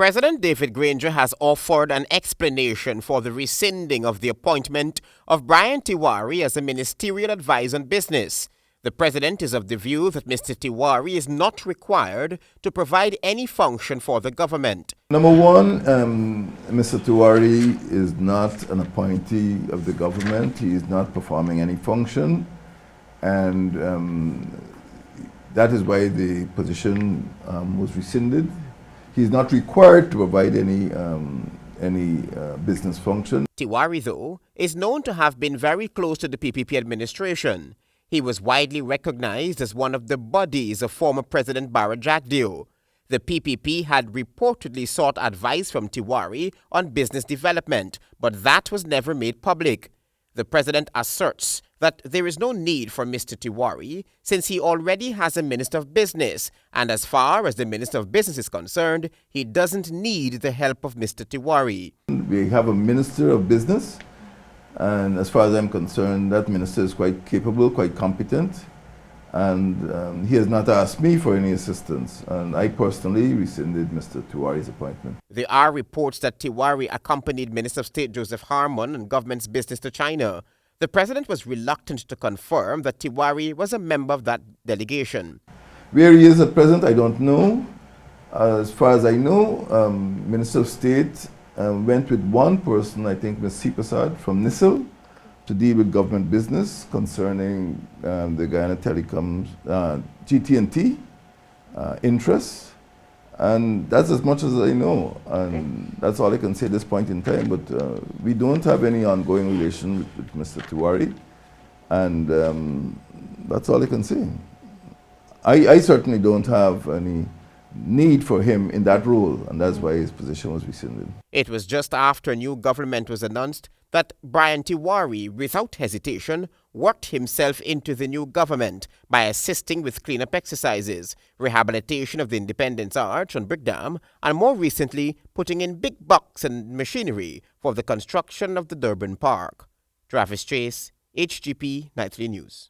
President David Granger has offered an explanation for the rescinding of the appointment of Brain Tiwari as a Ministerial Advisor on Business. The President is of the view that Mr. Tiwari is not required to provide any function for the government. Number one, Mr. Tiwari is not an appointee of the government. He is not performing any function, and that is why the position was rescinded. He is not required to provide any business function. Tiwari, though, is known to have been very close to the PPP administration. He was widely recognized as one of the buddies of former President Barra Jagdeo. The PPP had reportedly sought advice from Tiwari on business development, but that was never made public. The president asserts that there is no need for Mr. Tiwari since he already has a Minister of Business, and as far as the Minister of Business is concerned, he doesn't need the help of Mr. Tiwari. We have a Minister of Business, and as far as I'm concerned, that minister is quite capable, quite competent, and he has not asked me for any assistance, and I personally rescinded Mr. Tiwari's appointment. There are reports that Tiwari accompanied Minister of State Joseph Harmon on government's business to China. The president was reluctant to confirm that Tiwari was a member of that delegation. Where he is at present, I don't know. As far as I know, Minister of State went with one person, I think Ms. C. Prasad from NISL, to deal with government business concerning the Guyana Telecoms, GT&T interests. And that's as much as I know, and that's all I can say at this point in time. But we don't have any ongoing relation with Mr. Tiwari, and that's all I can say. I certainly don't have any need for him in that role, and that's why his position was rescinded. It was just after a new government was announced that Brain Tiwari, without hesitation, worked himself into the new government by assisting with cleanup exercises, rehabilitation of the Independence Arch on Brick Dam, and more recently, putting in big bucks and machinery for the construction of the Durban Park. Travis Chase, HGP Nightly News.